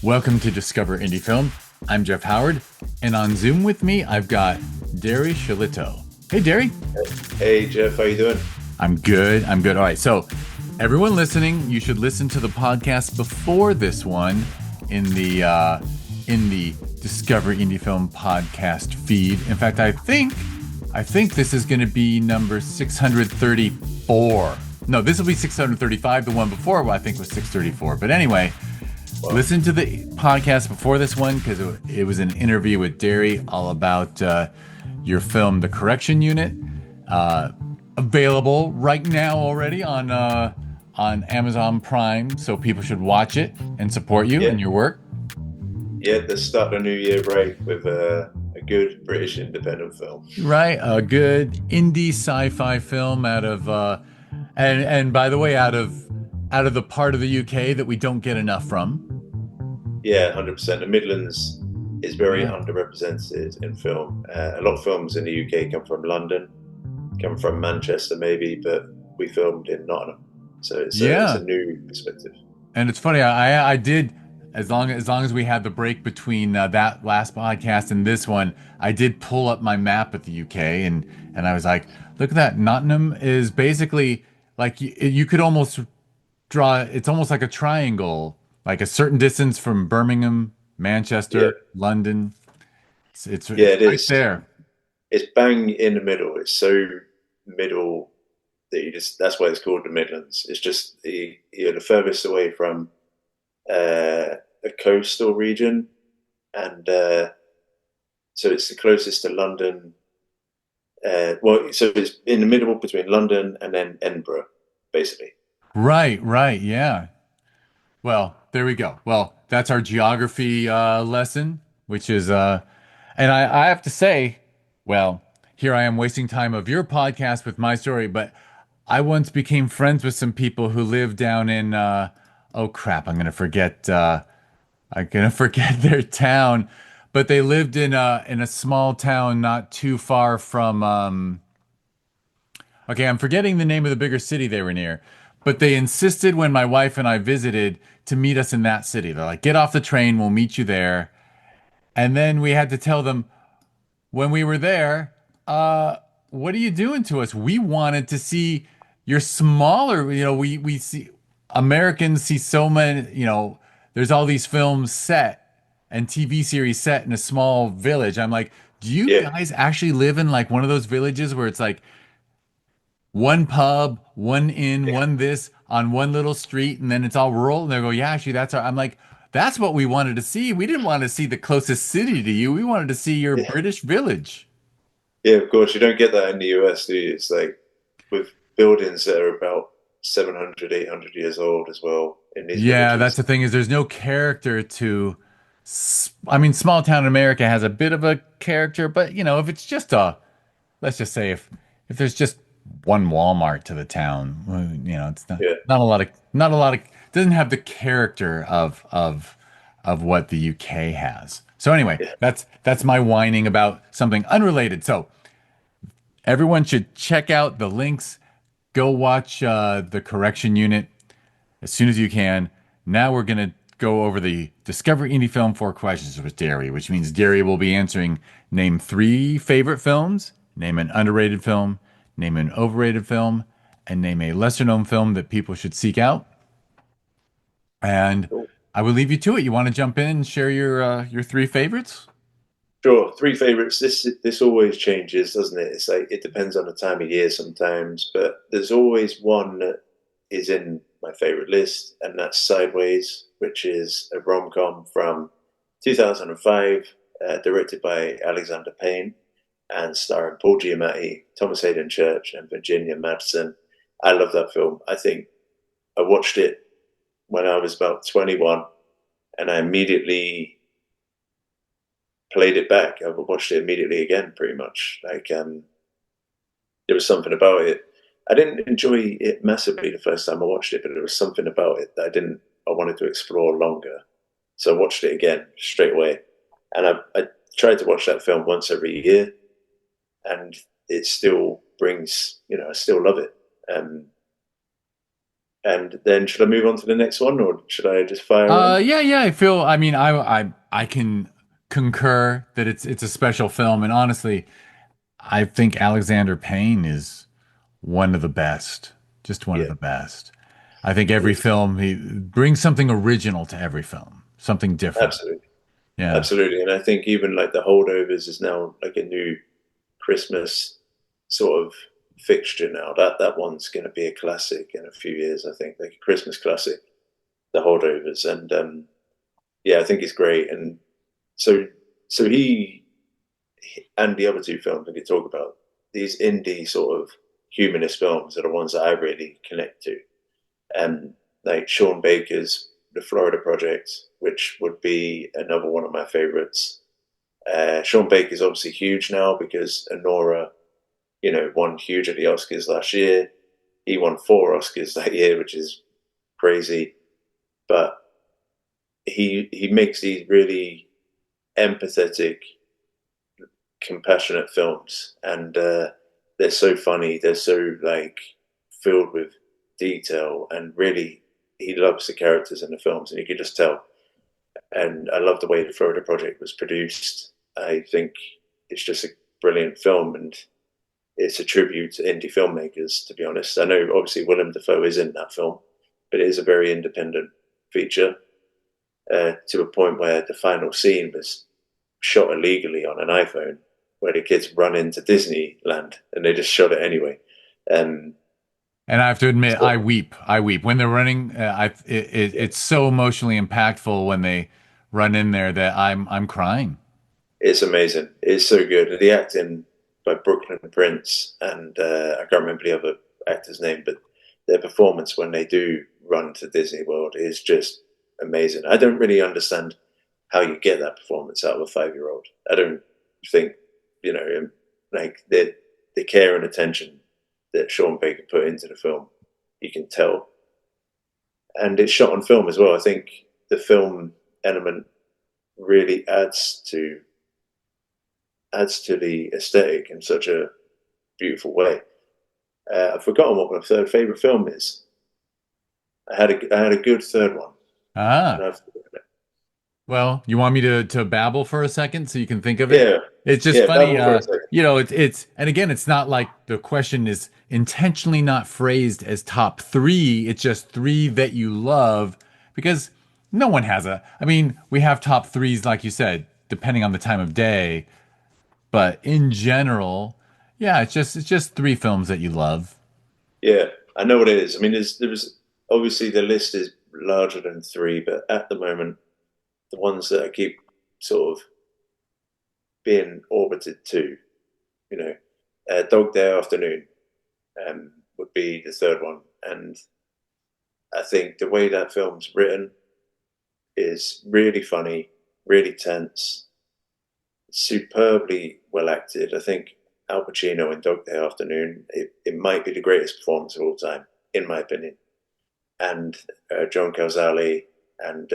Welcome to Discover Indie Film. I'm Jeff Howard, and on Zoom with me, I've got Derry Shillitto. Hey, Derry. Hey, Jeff, how you doing? I'm good. All right, so everyone listening, you should listen to the podcast before this one in the Discover Indie Film podcast feed. In fact, I think this is going to be number 634. No, this will be 635. The one before, I think, was 634. But anyway, listen to the podcast before this one because it was an interview with Derry all about your film, The Correction Unit, available right now already on Amazon Prime. So people should watch it and support you and your work. Yeah, let's start the new year right with a good British independent film. Right, a good indie sci-fi film out of and by the way, out of the part of the UK that we don't get enough from. Yeah, 100%. The Midlands is very underrepresented in film. A lot of films in the UK come from London, come from Manchester maybe, but we filmed in Nottingham. So it's a new perspective. And it's funny, I did, as long as we had the break between that last podcast and this one, I did pull up my map of the UK and I was like, look at that. Nottingham is basically like you could almost draw, it's almost like a triangle, like a certain distance from Birmingham, Manchester, London. It's it right is. there. It's bang in the middle. It's so middle that that's why it's called the Midlands. It's just you're the furthest away from a coastal region, and so it's the closest to London. So it's in the middle between London and then Edinburgh, basically. Right, yeah. Well, there we go. Well, that's our geography lesson, which is, and I have to say, well, here I am wasting time of your podcast with my story, but I once became friends with some people who live down in, oh crap, I'm gonna forget their town, but they lived in a small town not too far from, okay, I'm forgetting the name of the bigger city they were near, but they insisted when my wife and I visited to meet us in that city. They're like, get off the train, we'll meet you there. And then we had to tell them when we were there, what are you doing to us? We wanted to see your smaller, we see Americans see so many, there's all these films set and TV series set in a small village. I'm like, do you guys actually live in like one of those villages where it's like one pub, one inn, one this on one little street, and then it's all rural? And they go, yeah, actually, that's our. I'm like, that's what we wanted to see. We didn't want to see the closest city to you. We wanted to see your British village. Yeah, of course. You don't get that in the US, do you? It's like with buildings that are about 700, 800 years old as well in these villages. That's the thing is there's no character to. I mean, small town America has a bit of a character, but if it's just let's just say if there's just one Walmart to the town, it's not a lot of doesn't have the character of what the UK has. So anyway, that's my whining about something unrelated. So everyone should check out the links. Go watch The Correction Unit as soon as you can. Now we're gonna go over the Discover Indie Film 4 questions with Derry, which means Derry will be answering name 3 favorite films, name an underrated film, name an overrated film, and name a lesser-known film that people should seek out. And I will leave you to it. You want to jump in and share your 3 favorites? Sure, 3 favorites. This always changes, doesn't it? It's like it depends on the time of year sometimes, but there's always one that is in my favorite list, and that's Sideways, which is a rom-com from 2005, directed by Alexander Payne and starring Paul Giamatti, Thomas Hayden Church, and Virginia Madsen. I love that film. I think I watched it when I was about 21, and I immediately played it back. I watched it immediately again, pretty much. Like, there was something about it. I didn't enjoy it massively the first time I watched it, but there was something about it that I wanted to explore longer. So I watched it again straight away. And I tried to watch that film once every year, and it still brings, I still love it. And then should I move on to the next one, or should I just fire on? Yeah. I mean, I can concur that it's a special film, and honestly, I think Alexander Payne is one of the best, just one of Yeah, the best. I think every it's film he brings something original to every film, something different. absolutely, Yeah. absolutely. And I think even like the holdovers is now like a new Christmas sort of fixture now. That one's going to be a classic in a few years. I think like a Christmas classic, the holdovers, and yeah, I think it's great. And so so he and the other two films we could talk about, these indie sort of humanist films are the ones that I really connect to. Like Sean Baker's The Florida Project, which would be another one of my favorites. Sean Baker's obviously huge now because Honora, won huge at the Oscars last year. He won 4 Oscars that year, which is crazy. But he makes these really empathetic, compassionate films, and they're so funny. They're so like filled with detail, and really, he loves the characters in the films, and you can just tell. And I love the way the Florida Project was produced. I think it's just a brilliant film, and it's a tribute to indie filmmakers. To be honest, I know obviously Willem Dafoe is in that film, but it is a very independent feature to a point where the final scene was shot illegally on an iPhone, where the kids run into Disneyland and they just shot it anyway. Um, And I have to admit, I so, weep. I weep when they're running. yeah, It's so emotionally impactful when they run in there that I'm crying. it's amazing. It's so good. The acting by Brooklyn Prince and I can't remember the other actor's name, but their performance when they do run to Disney World is just amazing. I don't really understand how you get that performance out of a 5-year-old. I don't think, like the care and attention that Sean Baker put into the film, you can tell. And it's shot on film as well. I think the film element really adds to the aesthetic in such a beautiful way. I've forgotten what my third favorite film is. I had a good third one, and Ah. I've Well, you want me to babble for a second so you can think of it? yeah, It's just yeah. funny, Babble for a second. it's and again, it's not like the question is intentionally not phrased as top three. It's just three that you love because no one has I mean, we have top threes, like you said, depending on the time of day, but in general, yeah, it's just three films that you love. Yeah, I know what it is. I mean, there was obviously the list is larger than three, but at the moment, the ones that I keep sort of being orbited to, you know, Dog Day Afternoon would be the third one, and I think the way that film's written is really funny, really tense, superbly well acted. I think Al Pacino in Dog Day Afternoon, it might be the greatest performance of all time, in my opinion. And John Cazale, and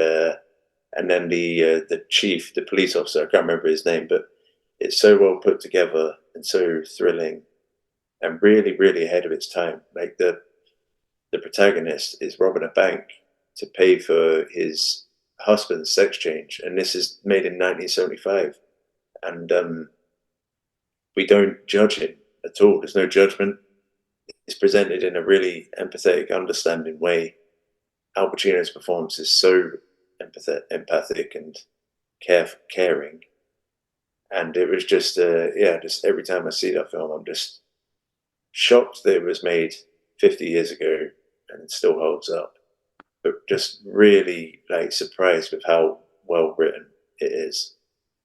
and then the chief, the police officer. I can't remember his name, but it's so well put together and so thrilling, and really, really ahead of its time. Like the protagonist is robbing a bank to pay for his husband's sex change, and this is made in 1975, and we don't judge him at all. There's no judgment. It's presented in a really empathetic, understanding way. Al Pacino's performance is so empathic and caring, and it was just yeah, just every time I see that film, I'm just shocked that it was made 50 years ago and it still holds up. But just really like surprised with how well written it is.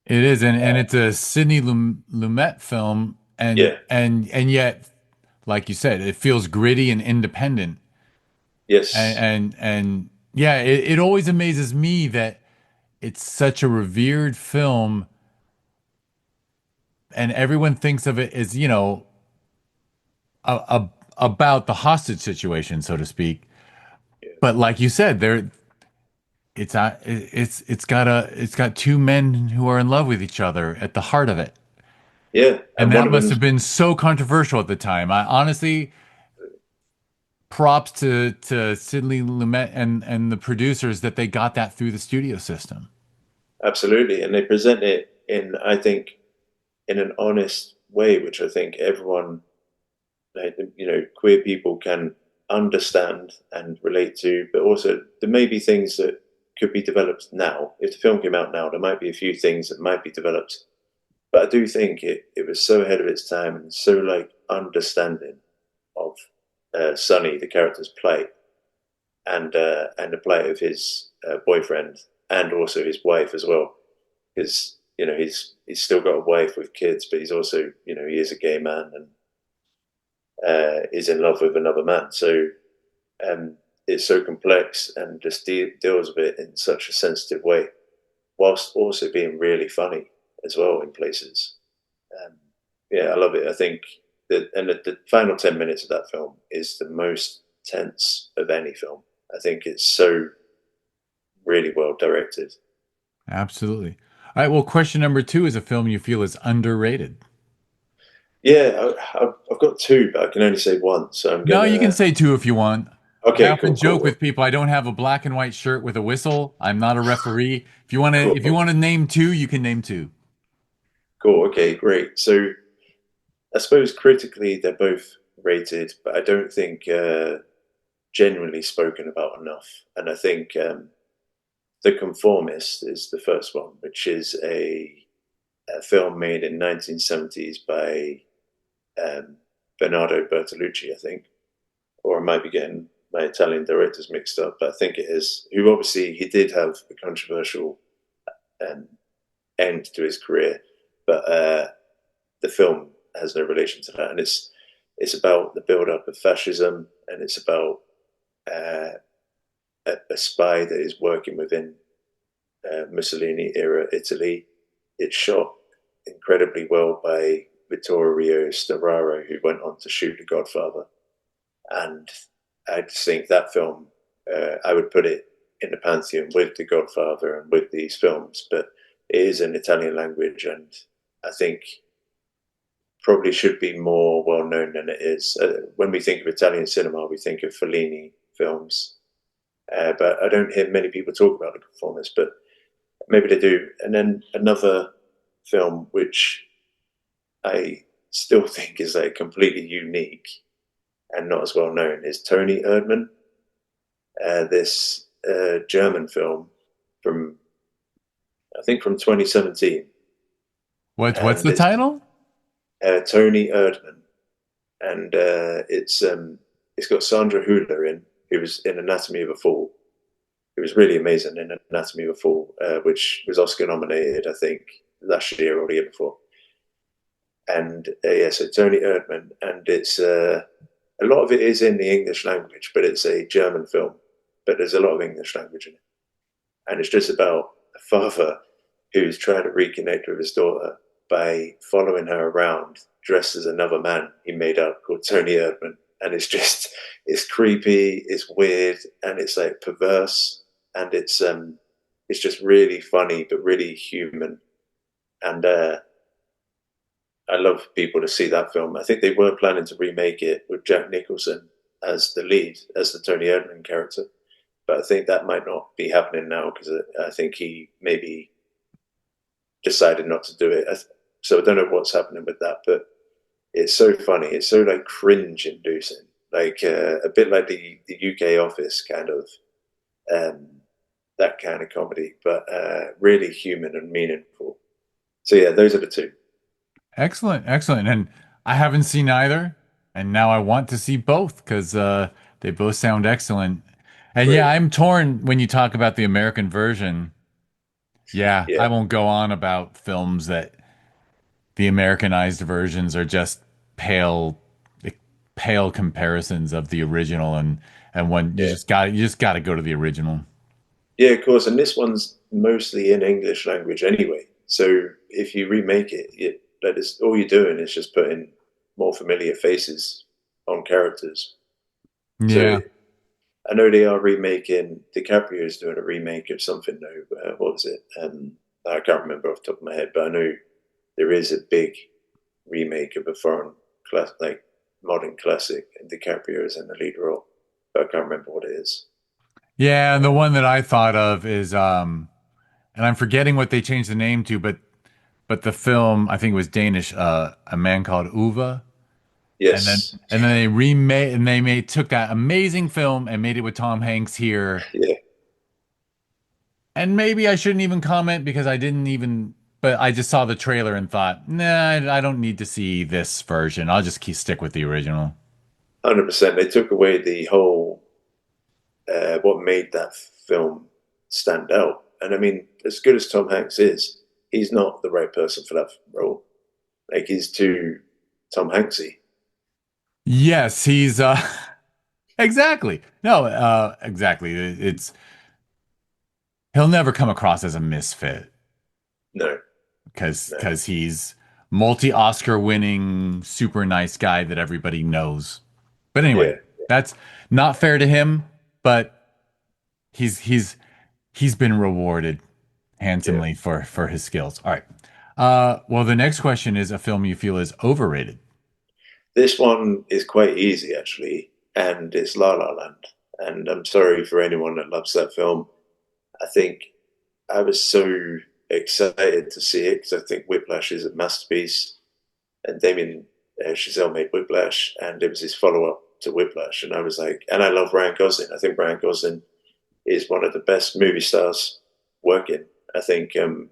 It is, and it's a Sidney Lumet film, and Yeah. and yet, like you said, it feels gritty and independent. And Yes. yeah, it always amazes me that it's such a revered film and everyone thinks of it as, about the hostage situation, so to speak. Yeah. But like you said, it's got two men who are in love with each other at the heart of it. Yeah. And And one that of must them, have been so controversial at the time. I honestly, props to Sidney Lumet and the producers that they got that through the studio system. Absolutely. And they present it in, I think, in an honest way, which I think everyone, like, queer people can understand and relate to, but also there may be things that could be developed now. If the film came out now, there might be a few things that might be developed. But I do think it was so ahead of its time and so like understanding of Sonny, the character's plight, and the plight of his boyfriend and also his wife as well, because he's still got a wife with kids, but he's also he is a gay man and is in love with another man. So it's so complex and just deals with it in such a sensitive way, whilst also being really funny as well in places. Um, yeah, I love it. I think that, and the final 10 minutes of that film is the most tense of any film. I think it's so really well directed. Absolutely. All right. Well, question number two is a film you feel is underrated. Yeah, I've got two, but I can only say one. So I'm No, you can gonna. say two if you want. I Okay, often cool, joke cool, with people I don't have a black and white shirt with a whistle. I'm not a referee. If you cool, want to name two, you can name two. cool. Okay, great. So I suppose critically they're both rated, but I don't think genuinely spoken about enough. And I think The Conformist is the first one, which is a film made in 1970s by um, Bernardo Bertolucci, I think, or I might be getting my Italian directors mixed up, but I think it is. Who obviously he did have a controversial um, end to his career, but the film has no relation to that, and it's about the build up of fascism, and it's about uh, a spy that is working within Mussolini era Italy. It's shot incredibly well by Vittorio Storaro, who went on to shoot The Godfather. And I just think that film, I would put it in the pantheon with The Godfather and with these films, but it is in Italian language, and I think probably should be more well known than it is. When we think of Italian cinema, we think of Fellini films, but I don't hear many people talk about The Conformist, but maybe they do. And then another film which I still think is like completely unique and not as well known is Tony Erdmann, this German film from I think from 2017, What's and the it's title? Tony Erdmann, and it's got Sandra Hüller in, who was in Anatomy of a Fall. It was really amazing in Anatomy of a Fall, which was Oscar nominated, I think, last year or the year before. And yeah, so Tony Erdmann, and it's a lot of it is in the English language, but it's a German film, but there's a lot of English language in it, and it's just about a father who's trying to reconnect with his daughter by following her around dressed as another man he made up called Tony Erdmann, and it's creepy, it's weird, and it's like perverse, and it's just really funny but really human, and I love people to see that film. I think they were planning to remake it with Jack Nicholson as the lead, as the Tony Erdmann character, but I think that might not be happening now because I think he maybe decided not to do it. So I don't know what's happening with that, but it's so funny. It's so like cringe inducing, like a bit like the UK Office kind of um, that kind of comedy, but really human and meaningful. So yeah, those are the two. Excellent, excellent. And I haven't seen either, and now I want to see both because they both sound excellent. And yeah, Great. I'm torn when you talk about the American version. Yeah, Yeah, I won't go on about films that the Americanized versions are just pale, pale comparisons of the original, and when yeah, you just got to go to the original. yeah. Of course, and this one's mostly in English language anyway. So if you remake it, that is all you're doing is just putting more familiar faces on characters. So Yeah. I know they are remaking. DiCaprio is doing a remake of something new. What was it? I can't remember off the top of my head, but I know there is a big remake of a foreign class, like modern classic, and DiCaprio is in the lead role. but I can't remember what it is. Yeah, and the one that I thought of is and I'm forgetting what they changed the name to, but the film I think it was Danish, A Man Called Uva. Yes, And then they remade and they made took that amazing film and made it with Tom Hanks here. yeah, And maybe I shouldn't even comment because I didn't even, but I just saw the trailer and thought, nah, I don't need to see this version. I'll just stick with the original. 100%. They took away the whole what made that film stand out. And I mean, as good as Tom Hanks is, he's not the right person for that role. Like he's too Tom Hanksy. Yes, he's exactly. No, exactly. It's he'll never come across as a misfit No, no, because he's multi-Oscar winning, super nice guy that everybody knows. But anyway, yeah, that's not fair to him, but he's he's he's been rewarded yeah. handsomely for his skills. All right. Well, the next question is a film you feel is overrated. This one is quite easy actually, and it's La La Land. And I'm sorry for anyone that loves that film. I think I was so excited to see it because I think Whiplash is a masterpiece, and Damien Chazelle made Whiplash, and it was his follow up to Whiplash, and I was like, and I love Ryan Gosling. I think Ryan Gosling is one of the best movie stars working. I think, and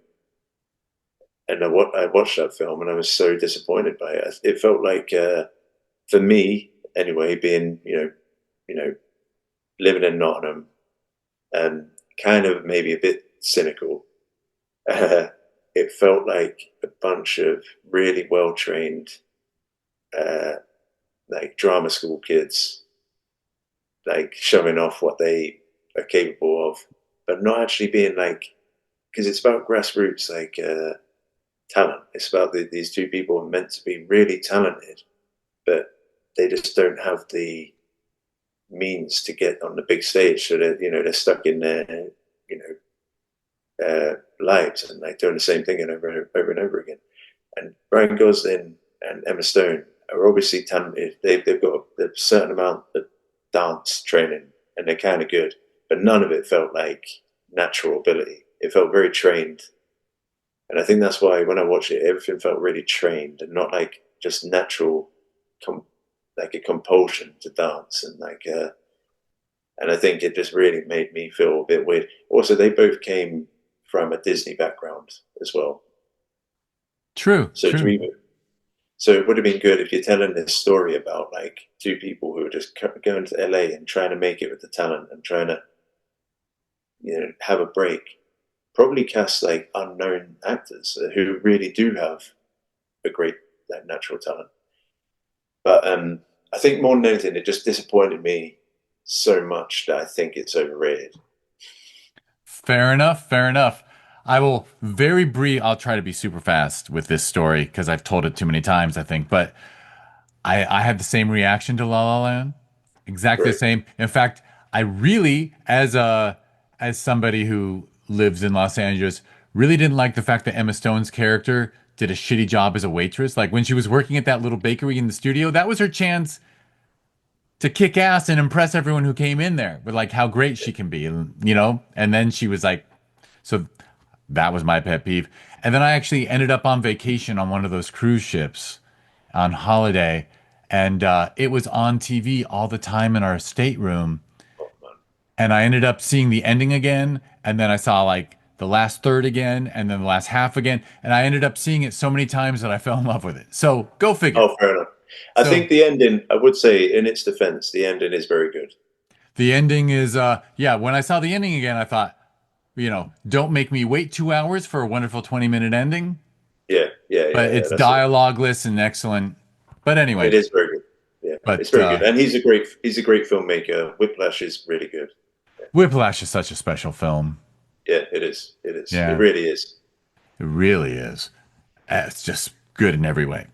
I watched that film, and I was so disappointed by it. It felt like, for me anyway, being you know, living in Nottingham, and kind of maybe a bit cynical. Uh, it felt like a bunch of really well trained, uh, like drama school kids, like showing off what they are capable of, but not actually being like, because it's about grassroots, like talent. It's about these two people are meant to be really talented, but they just don't have the means to get on the big stage. So that they're stuck in their you lives and like doing the same thing and over and over again. And Ryan Gosling and Emma Stone are obviously talented. They've got a certain amount of dance training and they're kind of good, but none of it felt like natural ability. It felt very trained. And I think that's why when I watched it, everything felt really trained and not like just natural, com- like a compulsion to dance and I think it just really made me feel a bit weird. Also, they both came from a Disney background as well. True, So to true. even so it would have been good if you're telling this story about like two people who are just going to LA and trying to make it with the talent and trying to have a break. Probably cast like unknown actors who really do have a great like, natural talent. But I think more than anything, it just disappointed me so much that I think it's overrated. Fair enough. Fair enough. I will very brief. I'll try to be super fast with this story because I've told it too many times, I think. But I had the same reaction to La La Land, exactly the Great. same. In fact, I really, as somebody who lives in Los Angeles, really didn't like the fact that Emma Stone's character did a shitty job as a waitress. Like when she was working at that little bakery in the studio, that was her chance to kick ass and impress everyone who came in there with like how great she can be, And then she was like, so that was my pet peeve. And then I actually ended up on vacation on one of those cruise ships on holiday, and it was on TV all the time in our stateroom. Oh man. And I ended up seeing the ending again, and then I saw like the last third again, and then the last half again, and I ended up seeing it so many times that I fell in love with it. So go figure. Oh, fair enough. I So think the ending, I would say, in its defense, the ending is very good. the ending is, yeah, when I saw the ending again, I thought, don't make me wait 2 hours for a wonderful 20-minute ending, Yeah, yeah, but yeah, yeah. it's That's it. dialogueless and excellent. But It anyway, is very good. Yeah, it's but very good, and he's a great filmmaker. Whiplash is really good. Whiplash is such a special film. Yeah, it is. It is. It Yeah, really is. it really is. It's just good in every way.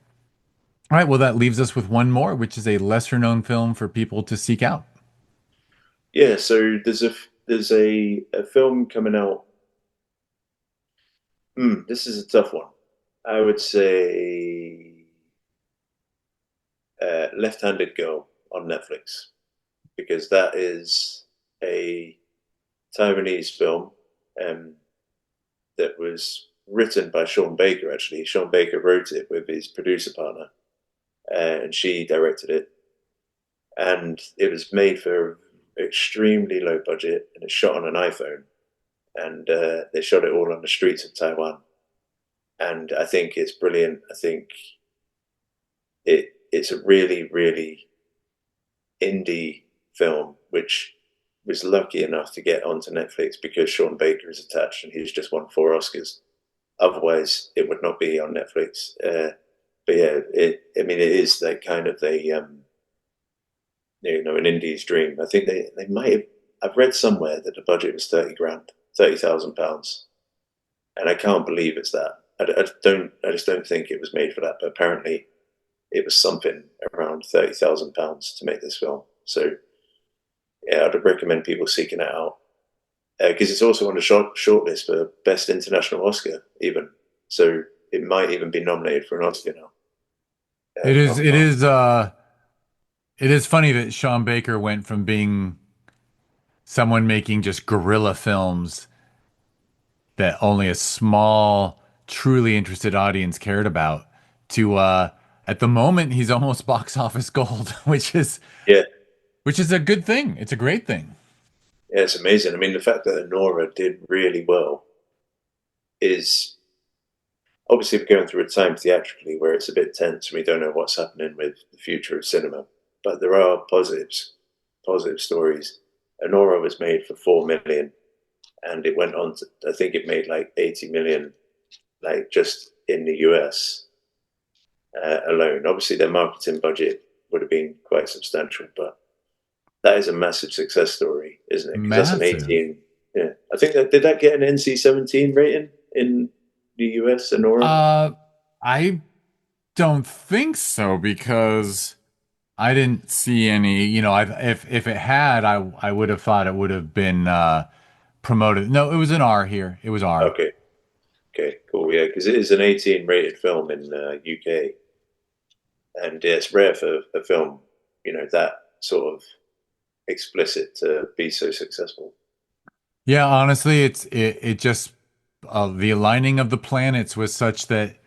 All right, well, that leaves us with one more, which is a lesser known film for people to seek out. Yeah. So there's a film coming out. This is a tough one. I would say Left-Handed Girl on Netflix because that is a Taiwanese film um, that was written by Sean Baker. Actually, Sean Baker wrote it with his producer partner, and she directed it. And it was made for extremely low budget, and it's shot on an iPhone. And they shot it all on the streets of Taiwan. And I think it's brilliant. I think it's a really, really indie film, which was lucky enough to get onto Netflix because Sean Baker is attached and he's just won 4 Oscars. Otherwise, it would not be on Netflix. But yeah, I mean, it is like kind of an indie's dream. I think they might have. I've read somewhere that the budget was 30 grand, £30,000, and I can't believe it's that. I just don't think it was made for that. But apparently, it was something around £30,000 to make this film. So yeah, I'd recommend people seeking it out because it's also on the shortlist for Best International Oscar, even. So it might even be nominated for an Oscar now. It is Not it far. is uh it is funny that Sean Baker went from being someone making just guerrilla films that only a small, truly interested audience cared about to at the moment he's almost box office gold, Yeah, which is a good thing. It's a great thing. yeah, it's amazing. I mean, the fact that Nora did really well is obviously we're going through a time theatrically where it's a bit tense and we don't know what's happening with the future of cinema. But there are positives, positive stories. Nora was made for 4 million, and it went on to, I think it made like 80 million, like just in the US alone. Obviously, their marketing budget would have been quite substantial, but that is a massive success story, isn't it? Because that's an Massive. 18. Yeah, I think that did that get an NC-17 rating in the US, Sonora? Uh, I don't think so because I didn't see any, if it had, I would have thought it would have been promoted. No, it was an R here. It was R. Okay, okay, cool. Yeah, because it is an 18 rated film in UK, and yeah, it's rare for a film, that sort of explicit to be so successful. Yeah, honestly, it just the aligning of the planets was such that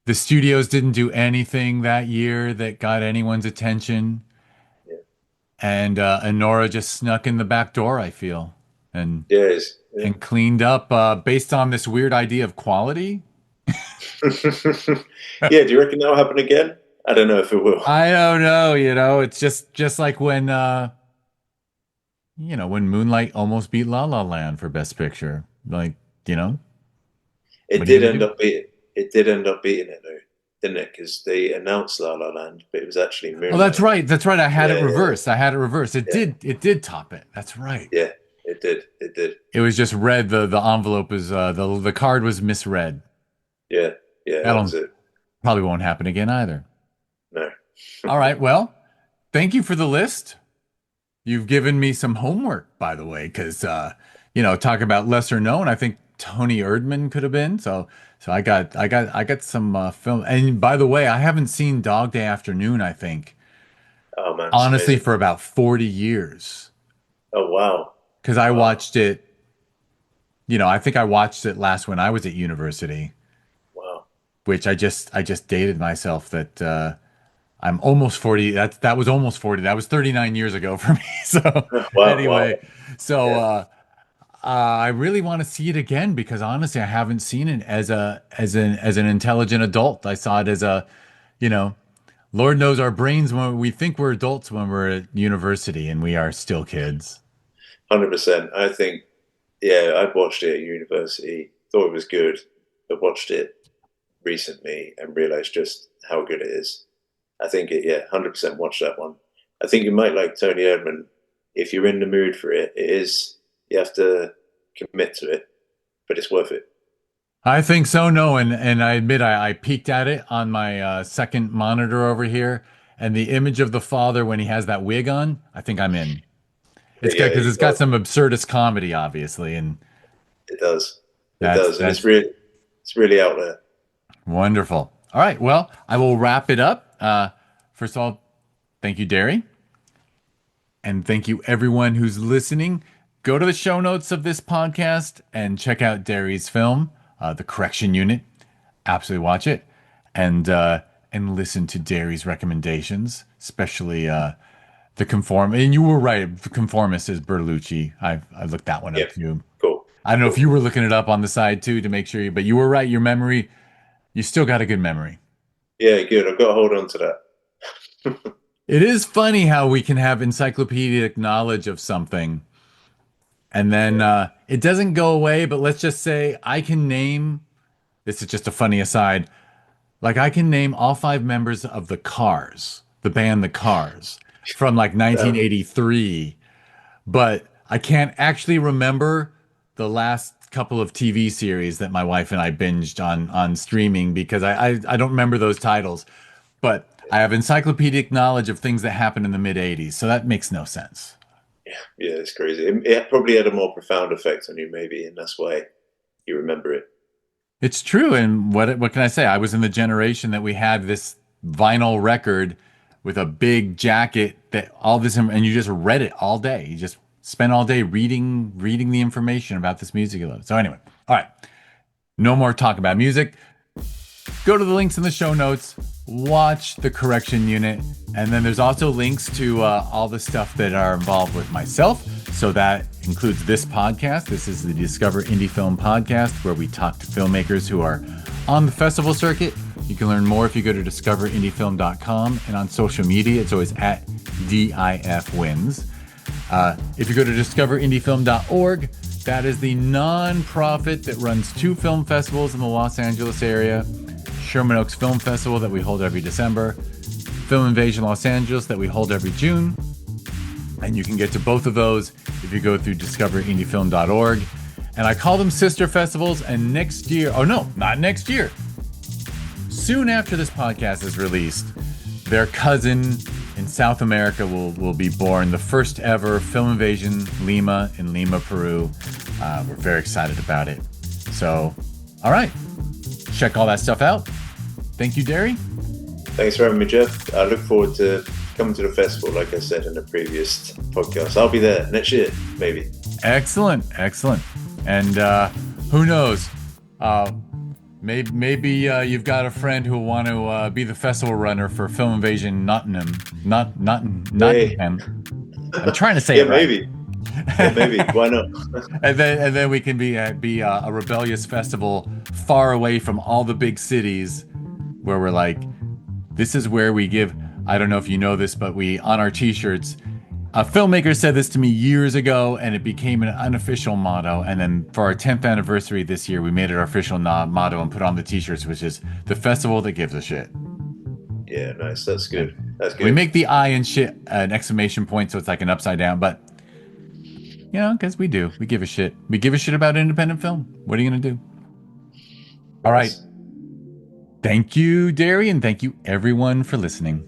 the studios didn't do anything that year that got anyone's attention, Yeah, and Nora just snuck in the back door, I feel, and yeah, yeah. and cleaned up based on this weird idea of quality. Yeah, do you reckon that'll happen again? I don't know if it will. I don't know, it's just like when when Moonlight almost beat La La Land for Best Picture. Like, you know, It what are you did gonna end do? up beating. It did end up beating it though, didn't it? Because they announced La La Land, but it was actually Oh, that's Moonlight. right. That's right. I had it Yeah, yeah, reversed. I had it reversed. yeah, It did top it. That's right. yeah. It did. It did. It was just read the envelope is the card was misread. Yeah, yeah. That was That'll it. probably won't happen again either. No. All right. Well, thank you for the list. You've given me some homework, by the way, because talk about lesser known. I think Tony Erdman could have been. So I got some film. And by the way, I haven't seen Dog Day Afternoon, I think, Oh man, it's honestly, amazing. for about 40 years. Oh wow, Because I wow, watched it, I think I watched it last when I was at university, wow. which I just dated myself that I'm almost 40. That was almost 40. That was 39 years ago for me. So Wow, anyway, wow. so Yeah, I really want to see it again because honestly, I haven't seen it as an intelligent adult. I saw it as you know, Lord knows our brains when we think we're adults when we're at university and we are still kids. 100%. I think, yeah, I'd watched it at university, thought it was good, but watched it recently and realized just how good it is. I think it, yeah, 100% watch that one. I think you might like Tony Erdman if you're in the mood for it. It is, you have to commit to it, but it's worth it. I think so. No, and I admit I peeked at it on my second monitor over here, and the image of the father when he has that wig on. I think I'm in. It's good Yeah, because you it's got got some absurdist comedy, obviously, and it does. It that's does, and that's it's really out there. wonderful. All right, well, I will wrap it up. First of all, thank you, Derry. And thank you everyone who's listening. Go to the show notes of this podcast and check out Derry's film, The Correction Unit. Absolutely watch it. And listen to Derry's recommendations, especially the conform. And you were right. The conformist is Bertolucci. I looked that one Yeah, up too. cool, I don't know if cool. you were looking it up on the side too to make sure but you were right. Your memory, you still got a good memory. Yeah, good. I've got to hold on to that. It is funny how we can have encyclopedic knowledge of something and then Yeah. it doesn't go away, but let's just say I can name, this is just a funny aside, like I can name all five members of the Cars, the band The Cars, from like Um, 1983, but I can't actually remember the last couple of TV series that my wife and I binged on streaming because I don't remember those titles. But I have encyclopedic knowledge of things that happened in the mid 80s, so that makes no sense. yeah, it's crazy. It probably had a more profound effect on you, maybe, and that's why you remember it. It's true, and what can I say? I was in the generation that we had this vinyl record with a big jacket that all this, and you just read it all day. You just spent all day reading the information about this music you love. So anyway, all right, no more talk about music. Go to the links in the show notes, watch The Correction Unit, and then there's also links to all the stuff that are involved with myself. So that includes this podcast. This is the Discover Indie Film Podcast, where we talk to filmmakers who are on the festival circuit. You can learn more if you go to discoverindiefilm.com, and on social media, it's always at DIFWins. If you go to discoverindiefilm.org, that is the nonprofit that runs two film festivals in the Los Angeles area. Sherman Oaks Film Festival that we hold every December, Film Invasion Los Angeles that we hold every June. And you can get to both of those if you go through discoverindiefilm.org. And I call them sister festivals. And next year, oh no, not next year. Soon after this podcast is released, their cousin in South America will be born. The first ever Film Invasion Lima in Lima, Peru. We're very excited about it. So, all right. Check all that stuff out. Thank you, Derry. Thanks for having me, Jeff. I look forward to coming to the festival, like I said in the previous podcast. I'll be there next year, maybe. Excellent. And who knows? Maybe you've got a friend who will want to be the festival runner for Film Invasion Nottingham. Nottingham. I'm trying to say Yeah, it right. maybe. Yeah, maybe. Why not? And then we can be a rebellious festival far away from all the big cities, where we're like, this is where we give. I don't know if you know this, but we on our T-shirts. A filmmaker said this to me years ago, and it became an unofficial motto. And then for our 10th anniversary this year, we made it our official motto and put on the T-shirts, which is the festival that gives a shit. Yeah, nice. That's good. That's good. We make the I and shit an exclamation point, so it's like an upside down, but. You know, because we do. We give a shit. We give a shit about independent film. What are you going to do? All right. Thank you, Derry, and thank you, everyone, for listening.